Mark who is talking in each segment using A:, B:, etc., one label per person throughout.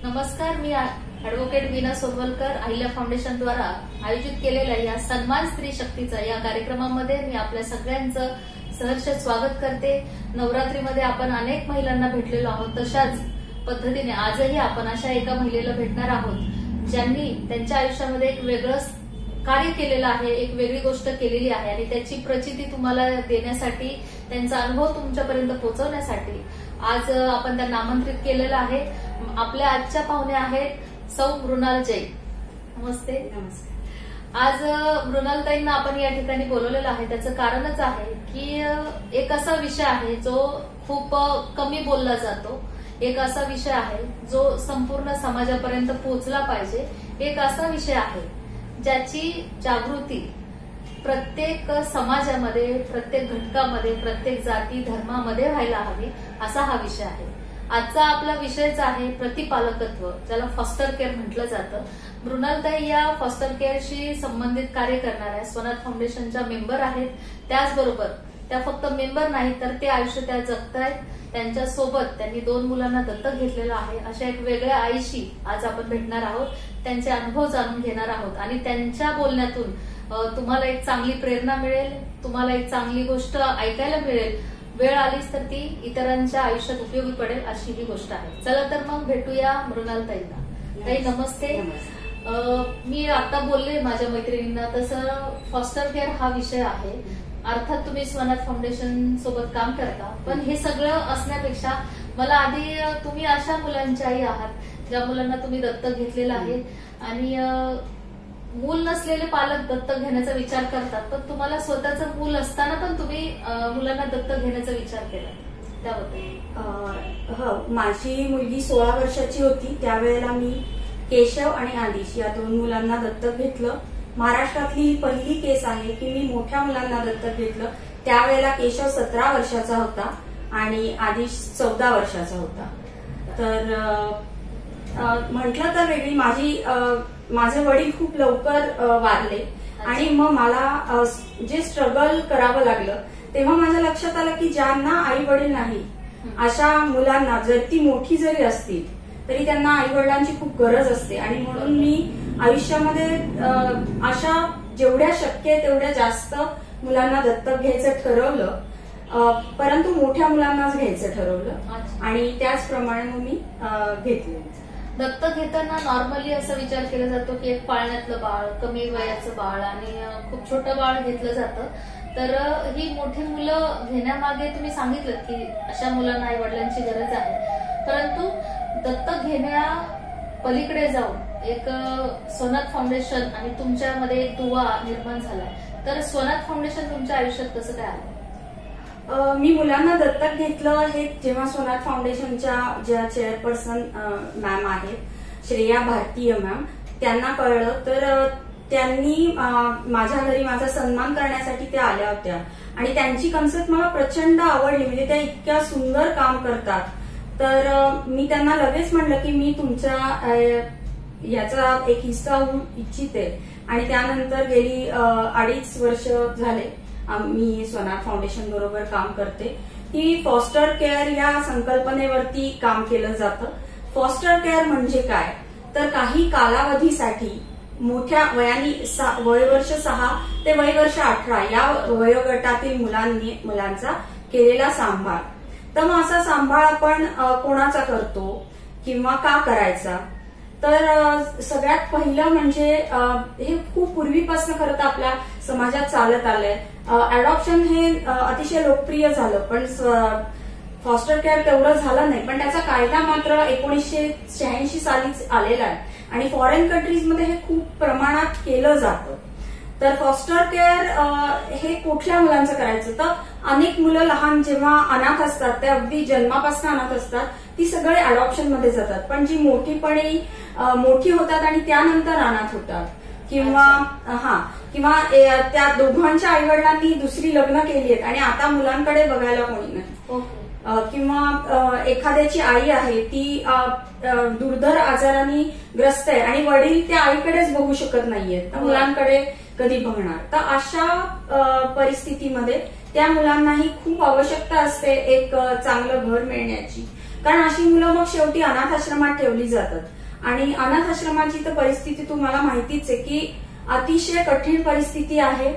A: नमस्कार, मी advocate Meena Sonawalkar Ahilya foundation द्वारा आयोजित केलेल्या या सन्मान स्त्री शक्तीचा या कार्यक्रमामध्ये मी आपल्या सगळ्यांचं सहर्ष स्वागत करते। नवरात्रीमध्ये आपण अनेक महिलांना भेटलेलो आहोत, तशाच पद्धतीने आजही आपण अशा एका महिलेला भेटणार आहोत ज्यांनी त्यांच्या आयुष्यामध्ये एक वेगळं कार्य केलेलं आहे, एक वेगळी गोष्ट केलेली आहे आणि त्याची प्रचिती तुम्हाला देण्यासाठी, त्यांचा अनुभव तुमच्यापर्यंत पोहोचवण्यासाठी आज आपण त्यांना आमंत्रित केलेलं आहे। आपल्या आजच्या पाहुण्या आहेत सौ मृणाल जैन। नमस्ते।
B: नमस्कार।
A: आज मृणालताईंना आपण या ठिकाणी बोलवलेलं आहे, त्याचं कारणच आहे की एक असा विषय आहे जो खूप कमी बोलला जातो, एक असा विषय आहे जो संपूर्ण समाजापर्यंत पोहोचला पाहिजे, एक असा विषय आहे ज्याची जागृती प्रत्येक समाजामध्ये, प्रत्येक घटकामध्ये, प्रत्येक जाती धर्मामध्ये व्हायला हवी, असा हा विषय आहे। आजचा आपला विषयच आहे प्रतिपालकत्व, ज्याला फॉस्टर केअर म्हटलं जातं। मृणालताई या फॉस्टर केअरशी संबंधित कार्य करणाऱ्या स्वनाथ फाउंडेशनच्या मेंबर आहेत। त्याचबरोबर त्या फक्त मेंबर नाही तर ते आयुष्य त्या जगतायत। त्यांच्या सोबत त्यांनी 2 मुलांना दत्तक घेतलेलं आहे। अशा एक वेगळ्या आईशी आज आपण भेटणार आहोत, त्यांचे अनुभव जाणून घेणार आहोत आणि त्यांच्या बोलण्यातून तुम्हाला एक चांगली प्रेरणा मिळेल, तुम्हाला एक चांगली गोष्ट ऐकायला मिळेल, वेळ आलीच तर ती इतरांच्या आयुष्यात उपयोगी पडेल अशी ही गोष्ट आहे। चला तर मग भेटूया मृणालताईंना। ताई नमस्ते। मी आता बोलले माझ्या मैत्रिणींना, तसं फॉस्टर केअर हा विषय आहे। अर्थात तुम्ही स्वनाथ फाउंडेशन सोबत काम करता, पण हे सगळं असण्यापेक्षा मला आधी तुम्ही अशा मुलांची आई आहात ज्या मुलांना तुम्ही दत्तक घेतलेलं आहे आणि मूल नसलेले पालक दत्तक घेण्याचा विचार करतात, पण तुम्हाला स्वतःचं मूल असताना पण तुम्ही मुलांना दत्तक घेण्याचा विचार केला, त्याबद्दल?
B: हो, माझी मुलगी 16 वर्षाची होती त्यावेळेला मी केशव आणि आदिश या 2 मुलांना दत्तक घेतलं। महाराष्ट्रातली ही पहिली केस आहे की मी मोठ्या मुलांना दत्तक घेतलं। त्यावेळेला केशव 17 वर्षाचा होता आणि आदिश 14 वर्षाचा होता। तर म्हटलं तर वेगळी माझे वडील खूप लवकर वारले आणि मग मला जे स्ट्रगल करावं लागलं तेव्हा माझ्या लक्षात आलं की ज्यांना आई वडील नाही अशा मुलांना जर ती मोठी जरी असतील तरी त्यांना आई वडिलांची खूप गरज असते आणि म्हणून मी आयुष्यामध्ये अशा जेवढ्या शक्य आहे तेवढ्या जास्त मुलांना दत्तक घ्यायचं ठरवलं, परंतु मोठ्या मुलांनाच घ्यायचं ठरवलं आणि त्याचप्रमाणे मग मी घेतलं।
A: दत्तक घेताना नॉर्मली असा विचार केला जातो की एक पाळण्यातलं बाळ, कमी वयाचं बाळ आणि खूप छोटं बाळ घेतलं जातं। तर ही मोठी मुलं घेण्यामागे तुम्ही सांगितलं की अशा मुलांना आई वडिलांची गरज आहे, परंतु दत्तक घेण्या पलीकडे जाऊन एक स्वनाथ फाउंडेशन आणि तुमच्यामध्ये एक दुवा निर्माण झालाय। तर स्वनाथ फाउंडेशन तुमच्या आयुष्यात कसं काय आलं?
B: मी मुलांना दत्तक घेतलं हे जेव्हा स्वनाथ फाउंडेशनच्या ज्या चेअरपर्सन मॅम आहेत श्रेया भारतीय मॅम, त्यांना कळलं तर त्यांनी माझ्या घरी माझा सन्मान करण्यासाठी त्या आल्या होत्या आणि त्यांची कन्सेप्ट मला प्रचंड आवडली। म्हणजे त्या इतक्या सुंदर काम करतात, तर मी त्यांना लगेच म्हणलं की मी तुमच्या याचा एक हिस्सा होऊ इच्छिते आणि त्यानंतर गेली 2.5 वर्ष झाले मी स्वनाथ फाउंडेशन बरोबर काम करते। की फॉस्टर केअर या संकल्पनेवरती काम केलं जातं। फॉस्टर केअर म्हणजे काय तर काही कालावधीसाठी मोठ्या वयाने वयवर्ष 6 ते वयवर्ष 18 या वयोगटातील मुलांचा केलेला सांभाळ। तर मग असा सांभाळ आपण कोणाचा करतो किंवा का करायचा, तर सगळ्यात पहिलं म्हणजे हे खूप पूर्वीपासून खरं तर आपल्या समाजात चालत आलंय। अडॉप्शन हे अतिशय लोकप्रिय झालं, पण फॉस्टर केअर तेवढं झालं नाही, पण त्याचा कायदा मात्र 1986 सालीच आलेला आहे आणि फॉरेन कंट्रीजमध्ये हे खूप प्रमाणात केलं जातं। तर फॉस्टर केअर हे कुठल्या मुलांचं करायचं तर अनेक मुलं लहान जेव्हा अनाथ असतात, ते अगदी जन्मापासून अनाथ असतात, ती सगळे अडॉप्शन मध्ये जातात, पण जी मोठी होतात आणि त्यानंतर अनाथ होतात किंवा त्या दोघांच्या आईवडिलांनी दुसरी लग्न केली आहेत आणि आता मुलांकडे बघायला कोणी नाही, किंवा एखाद्याची आई आहे ती दुर्धर आजाराने ग्रस्त आहे आणि वडील त्या आईकडेच बघू शकत नाहीयेत, तर मुलांकडे कधी बघणार। तर अशा परिस्थितीमध्ये त्या मुलांनाही खूप आवश्यकता असते एक चांगलं घर मिळण्याची, कारण अशी मुलं मग शेवटी अनाथ आश्रमात ठेवली जातात आणि अनाथ आश्रमाची तर परिस्थिती तुम्हाला माहितीच आहे की अतिशय कठीण परिस्थिती आहे.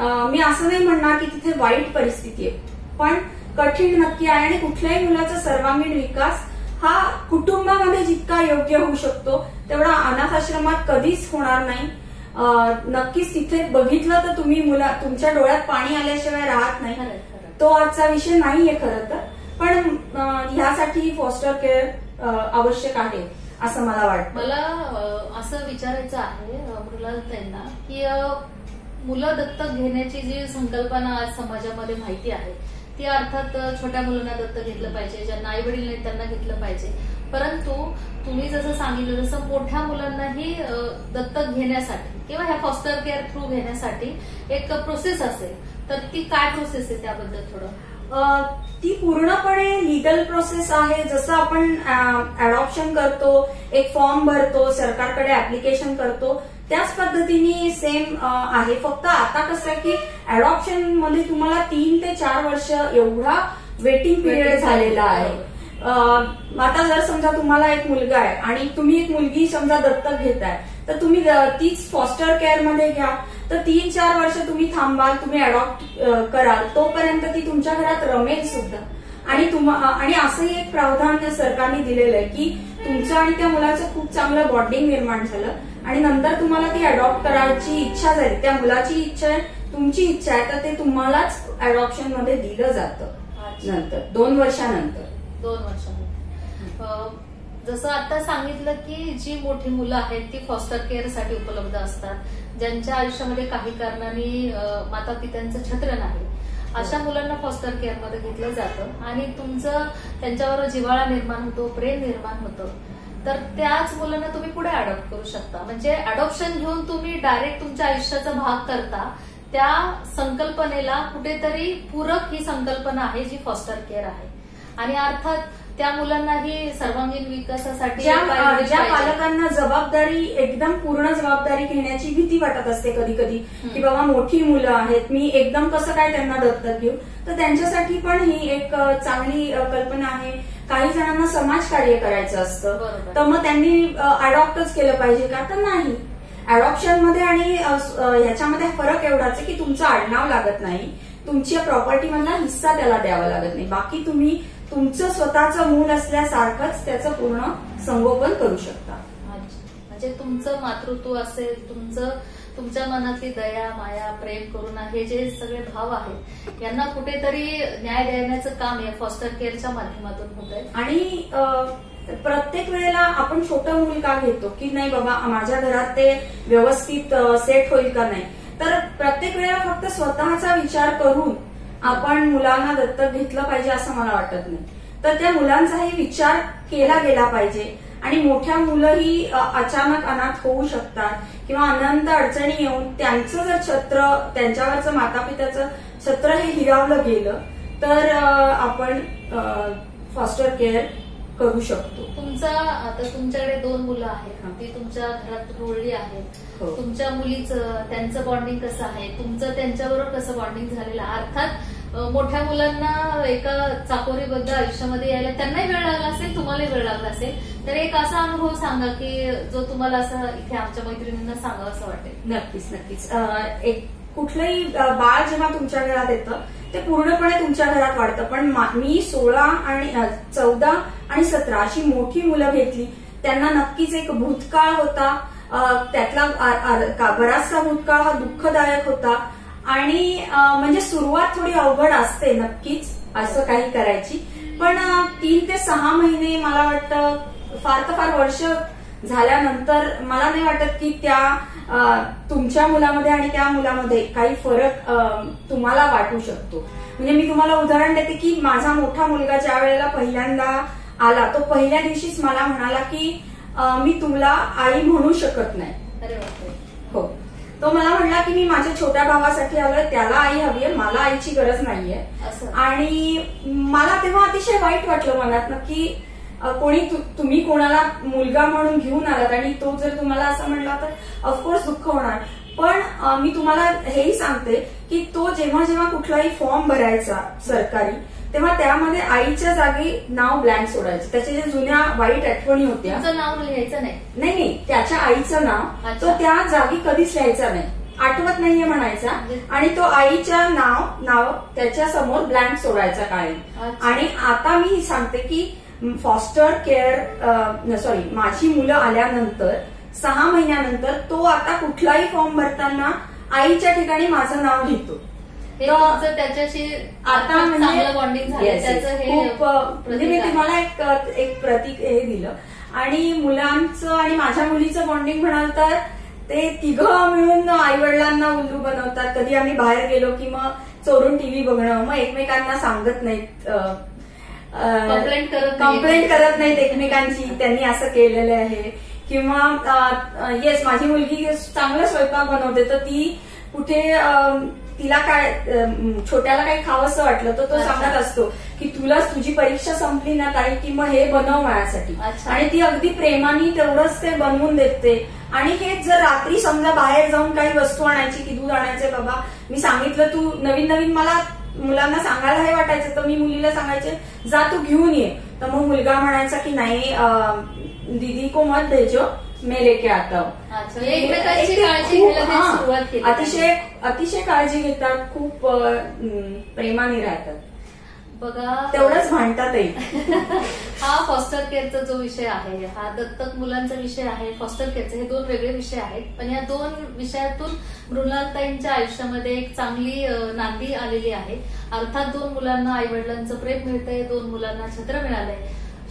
B: मी असं नाही म्हणणार की तिथे वाईट परिस्थिती आहे, पण कठीण नक्की आहे आणि कुठल्याही मुलाचा सर्वांगीण विकास हा कुटुंबामध्ये जितका योग्य होऊ शकतो तेवढा अनाथ आश्रमात कधीच होणार नाही. नक्कीच तिथे बघितलं तर तुम्ही तुमच्या डोळ्यात पाणी आल्याशिवाय राहत नाही. तो आजचा विषय नाहीये खरं तर, पण ह्यासाठी फॉस्टर केअर आवश्यक आहे असं मला वाटतं.
A: मला असं विचारायचं आहे मृणालताईंना की मुलं दत्तक घेण्याची जी संकल्पना आज समाजामध्ये माहिती आहे ती अर्थात छोट्या मुलांना दत्तक घेतलं पाहिजे, ज्यांना आई वडील नाही त्यांना घेतलं पाहिजे, परंतु तुम्ही जसं सांगितलं तसं मोठ्या मुलांनाही दत्तक घेण्यासाठी किंवा ह्या फॉस्टर केअर थ्रू घेण्यासाठी एक प्रोसेस असेल, तर ती काय प्रोसेस आहे त्याबद्दल थोडं?
B: ती पूर्णपणे लीगल प्रोसेस आहे. जसं आपण अडॉप्शन करतो, एक फॉर्म भरतो, सरकारकडे ऍप्लिकेशन करतो, त्याच पद्धतीने सेम आहे. फक्त आता कसं आहे की अडॉप्शन मध्ये तुम्हाला 3 ते 4 वर्ष एवढा वेटिंग पिरियड झालेला आहे. आता जर समजा तुम्हाला एक मुलगा आहे आणि तुम्ही एक मुलगी समजा दत्तक घेताय, तर तुम्ही तीच फॉस्टर केअर मध्ये घ्या, तर 3-4 वर्ष तुम्ही थांबाल, तुम्ही अडॉप्ट कराल, तोपर्यंत ती तुमच्या घरात रमेल सुद्धा. आणि असंही एक प्रावधान सरकारने दिलेलं आहे की तुमचं आणि त्या मुलाचं खूप चांगलं बॉन्डिंग निर्माण झालं आणि नंतर तुम्हाला ती अडॉप्ट करायची इच्छा झाली, त्या मुलाची इच्छा आहे, तुमची इच्छा आहे, तर ते तुम्हालाच अडॉप्शन मध्ये दिलं जातं नंतर 2 वर्षानंतर.
A: 2 वर्षानंतर जसं आता सांगितलं की जी मोठी मुलं आहेत ती फॉस्टर केअर साठी उपलब्ध असतात, ज्यांच्या आयुष्यामध्ये काही कारणाने माता पित्यांचं छत्र नाही, अशा मुलांना फॉस्टर केअर मध्ये घेतलं जातं आणि तुमचं त्यांच्यावर जिव्हाळा निर्माण होतो, प्रेम निर्माण होतं, तर त्याच मुलांना तुम्ही पुढे अडॉप्ट करू शकता. म्हणजे अडॉप्शन घेऊन तुम्ही डायरेक्ट तुमच्या आयुष्याचा भाग करता, त्या संकल्पनेला कुठेतरी पूरक ही संकल्पना आहे जी फॉस्टर केअर आहे. आणि अर्थात त्या मुलांनाही सर्वांगीण विकासासाठी
B: ज्या पालकांना जबाबदारी एकदम पूर्ण जबाबदारी घेण्याची भीती वाटत असते कधी कधी की बाबा मोठी मुलं आहेत, मी एकदम कसं काय त्यांना दत्तक घेऊ, तर त्यांच्यासाठी पण ही एक चांगली कल्पना आहे. काही जणांना समाजकार्य करायचं असतं, तर मग त्यांनी अडॉप्टच केलं पाहिजे का, तर नाही. अडॉप्शन मध्ये आणि ह्याच्यामध्ये फरक एवढाच आहे की तुमचं आडनाव लागत नाही, तुमच्या प्रॉपर्टीमधला हिस्सा त्याला द्यावा लागत नाही, बाकी तुम्ही तुमचं स्वतःचं मूल असल्यासारखंच त्याचं पूर्ण संगोपन करू शकता.
A: म्हणजे तुमचं मातृत्व असेल, तुमच्या मनातली दया, माया, प्रेम, करुणा हे जे सगळे भाव आहेत यांना कुठेतरी न्याय देण्याचं काम या फॉस्टर केअरच्या माध्यमातून होत आहे.
B: आणि प्रत्येक वेळेला आपण छोटं मूल का घेतो की नाही बाबा माझ्या घरात ते व्यवस्थित सेट होईल का नाही, तर प्रत्येक वेळेला फक्त स्वतःचा विचार करून आपण मुलांना दत्तक घेतलं पाहिजे असं मला वाटत नाही. तर त्या मुलांचाही विचार केला गेला पाहिजे. आणि मोठ्या मुलंही अचानक अनाथ होऊ शकतात किंवा अनंत अडचणी येऊन त्यांचं जर छत्र, त्यांच्यावरचं मातापित्याचं छत्र हे हिरावलं गेलं तर आपण फॉस्टर केअर करू शकतो.
A: आता तुमच्याकडे 2 मुलं आहेत, ती तुमच्या घरात रुळली आहेत, तुमच्या मुलीचं त्यांचं बॉन्डिंग कसं आहे, तुमचं त्यांच्याबरोबर कसं बॉन्डिंग झालेलं आहे. अर्थात मोठ्या मुलांना एका चाकोरीबद्ध आयुष्यामध्ये यायला त्यांनाही वेळ लागला असेल, तुम्हालाही वेळ लागला असेल, तर एक असा अनुभव सांगा की जो तुम्हाला असं इथे आमच्या मैत्रिणींना सांगावं असं वाटेल.
B: नक्कीच. एक कुठलंही बाळ जेव्हा तुमच्या घरात येतं ते पूर्णपणे तुमच्या घरात वाढतं, पण मी 16 आणि 14 आणि 17 अशी मोठी मुलं घेतली, त्यांना नक्कीच एक भूतकाळ होता, त्यातला बराचसा भूतकाळ हा दुःखदायक होता आणि म्हणजे सुरुवात थोडी अवघड असते नक्कीच असं काही करायची, पण 3 ते 6 महिने मला वाटतं फार तर फार वर्ष झाल्यानंतर मला नाही वाटत की त्या तुमच्या मुलामध्ये आणि त्या मुलामध्ये काही फरक तुम्हाला वाटू शकतो. म्हणजे मी तुम्हाला उदाहरण देते की माझा मोठा मुलगा ज्या वेळेला पहिल्यांदा आला तो पहिल्या दिवशीच मला म्हणाला की मी तुला आई म्हणू शकत नाही.
A: अरे बापरे.
B: हो, तो मला म्हणला की मी माझ्या छोट्या भावासाठी आलोय, त्याला आई हवी आहे, मला आईची गरज नाहीये. आणि मला तेव्हा अतिशय वाईट वाटलं मनात की तुम्ही कोणाला मुलगा म्हणून घेऊन आलात आणि तो जर तुम्हाला असं म्हणला तर ऑफकोर्स दुःख होणार. पण मी तुम्हाला हेही सांगते की तो जेव्हा जेव्हा कुठलाही फॉर्म भरायचा सरकारी, तेव्हा त्यामध्ये आईच्या जागी नाव ब्लँक सोडायचं. त्याच्या ज्या जुन्या वाईट आठवणी होत्या,
A: तुमचं नाव लिहायचं नाही.
B: नाही, त्याच्या आईचं नाव
A: अच्छा.
B: तो त्या जागी कधीच लिहायचा नाही, आठवत नाहीये म्हणायचा, आणि तो आईच्या नाव त्याच्या समोर ब्लँक सोडायचा कायम.
A: अच्छा.
B: आणि आता मी सांगते की फॉस्टर केअर माझी मुलं आल्यानंतर 6 महिन्यानंतर तो आता कुठलाही फॉर्म भरताना आईच्या ठिकाणी माझं नाव लिहितो.
A: हे तुमचं त्याच्याशी
B: आता
A: चांगलं बॉन्डिंग झालं, त्याचं हे
B: खूप म्हणजे मी तुम्हाला एक प्रतीक हे दिलं. आणि मुलांचं आणि माझ्या मुलीचं बॉन्डिंग म्हणाल तर ते तिघं मिळून आई वडिलांना उल्लू बनवतात. कधी आम्ही बाहेर गेलो की मग चोरून टीव्ही बघणं, मग एकमेकांना सांगत नाहीत, कंप्लेंट करत नाहीत एकमेकांची, त्यांनी असं केलेलं आहे. किंवा येस, माझी मुलगी चांगला स्वयंपाक बनवते, तर ती कुठे तिला काय छोट्याला काही खावंसं वाटलं तर तो सांगत असतो की तुझी परीक्षा संपली ना ताई की मग हे बनव माझ्यासाठी. आणि ती अगदी प्रेमाने तेवढंच ते बनवून देते. आणि हेच जर रात्री समजा बाहेर जाऊन काही वस्तू आणायची की दूध आणायचंय बाबा, मी सांगितलं तू नवीन मला मुलांना सांगायला हे वाटायचं, तर मी मुलीला सांगायचे जा तू घेऊन ये. तर मग मुलगा म्हणायचा की नाही दीदी को मत भेजो, मैं लेके आता हूं.
A: एकमेकांची काळजी घ्यायला सुरुवात केली.
B: अतिशय काळजी घेतात, खूप प्रेमाने राहतात.
A: बघा,
B: तेवढंच भांडतातही.
A: हा फॉस्टर केअरचा जो विषय आहे, हा दत्तक मुलांचा विषय आहे, फॉस्टर केअरचे हे 2 वेगळे विषय आहेत. पण या 2 विषयातून मृणालताईंच्या आयुष्यामध्ये एक चांगली नांदी आलेली आहे. अर्थात 2 मुलांना आई वडिलांचं प्रेम मिळतंय, 2 मुलांना छत्र मिळालंय,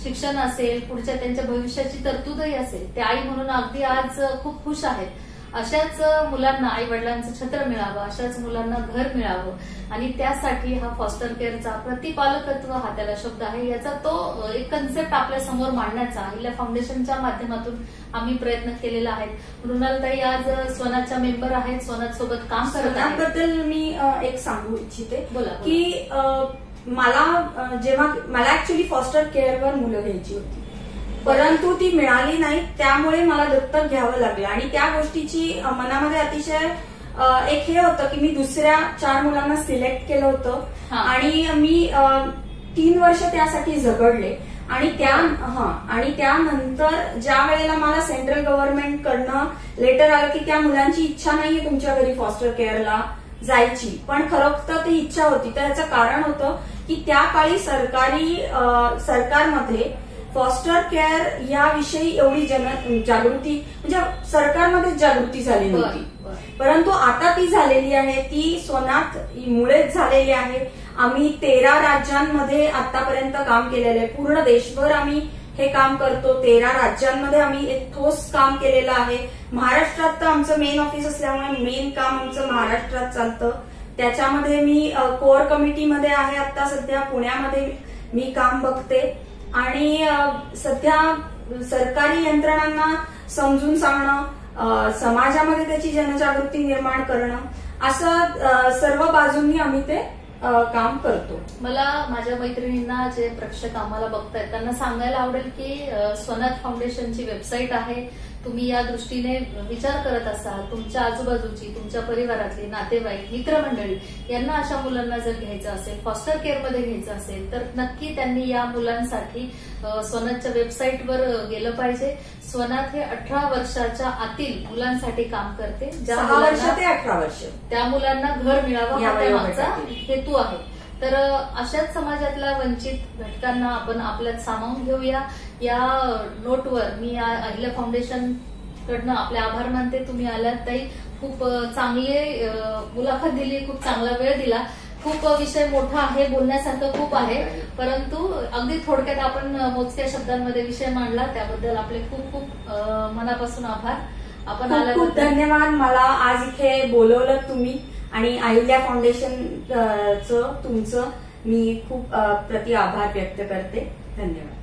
A: शिक्षण असेल, पुढच्या त्यांच्या भविष्याची तरतूदही असेल. ते आई म्हणून अगदी आज खूप खुश आहेत. अशाच मुलांना आई वडिलांचं छत्र मिळावं, अशाच मुलांना घर मिळावं, आणि त्यासाठी हा फॉस्टर केअरचा प्रतिपालकत्व हा त्याला शब्द आहे, याचा तो एक कन्सेप्ट आपल्या समोर मांडण्याचा अहिल्या फाउंडेशनच्या माध्यमातून आम्ही प्रयत्न केलेला आहे. मृणालताई आज स्वनाच्या मेंबर आहेत, स्वनाथ सोबत काम करत आहेत.
B: त्याबद्दल मी एक सांगू इच्छिते.
A: बोला.
B: की मला ऍक्च्युली फॉस्टर केअरवर मुलं घ्यायची होती, परंतु ती मिळाली नाही, त्यामुळे मला दत्तक घ्यावं लागलं. आणि त्या गोष्टीची मनामध्ये अतिशय एक हे होतं की मी दुसऱ्या 4 मुलांना सिलेक्ट केलं होतं, आणि मी 3 वर्ष त्यासाठी झगडले. आणि त्यानंतर ज्या वेळेला मला सेंट्रल गव्हर्नमेंट कडनं लेटर आलं की त्या मुलांची इच्छा नाहीये तुमच्या घरी फॉस्टर केअरला जायची, पण खरं तर ती इच्छा होती. तर याचं कारण होतं की त्या काळी सरकारमध्ये फॉस्टर केअर याविषयी एवढी जागृती म्हणजे सरकारमध्ये जागृती झाली नव्हती, परंतु आता ती झालेली आहे. ती स्वनाथ मुळेच झालेली आहे. आम्ही 13 राज्यांमध्ये आतापर्यंत काम केलेलं आहे. पूर्ण देशभर आम्ही हे काम करतो. 13 राज्यांमध्ये आम्ही एक ठोस काम केलेलं आहे. महाराष्ट्रात तर आमचं मेन ऑफिस असल्यामुळे मेन काम आमचं महाराष्ट्रात चालतं. त्याच्यामध्ये मी कोअर कमिटीमध्ये आहे. आता सध्या पुण्यामध्ये मी काम बघते. आणि सध्या सरकारी यंत्रणांना समजून सांगणं, समाजामध्ये त्याची जनजागृती निर्माण करणं, असं सर्व बाजूंनी आम्ही ते काम करतो.
A: मला माझ्या मैत्रिणींना जे प्रेक्षक आम्हाला बघतायत त्यांना सांगायला आवडेल की स्वनाथ फाउंडेशनची वेबसाईट आहे. तुम्ही या दृष्टीने विचार करत असाल, तुमच्या आजूबाजूची, तुमच्या परिवारातली, नातेवाईक, मित्रमंडळी यांना अशा मुलांना जर घ्यायचं असेल, फॉस्टर केअरमध्ये घ्यायचं असेल, तर नक्की त्यांनी या मुलांसाठी स्वनाथच्या वेबसाईटवर गेलं पाहिजे. स्वनाथ हे 18 वर्षाच्या आतील मुलांसाठी काम करते.
B: 6 वर्ष ते 18 वर्ष
A: त्या मुलांना घर मिळावं हा त्यामागचा हेतू आहे. तर अशाच समाजातल्या वंचित घटकांना आपण आपल्यात सामावून घेऊया. या नोटवर मी अहिल्या फाउंडेशन कडनं आपले आभार मानते. तुम्ही आलात ताई, खूप चांगली मुलाखत दिली, खूप चांगला वेळ दिला. खूप विषय मोठा आहे, बोलण्यासारखं खूप आहे, परंतु अगदी थोडक्यात आपण मोजक्या शब्दांमध्ये विषय मांडला, त्याबद्दल आपले खूप खूप मनापासून आभार. आपण
B: खूप धन्यवाद. मला आज इथे बोलवलं तुम्ही, आणि अहिल्या फाउंडेशनचं तुमचं मी खूप प्रति आभार व्यक्त करते. धन्यवाद.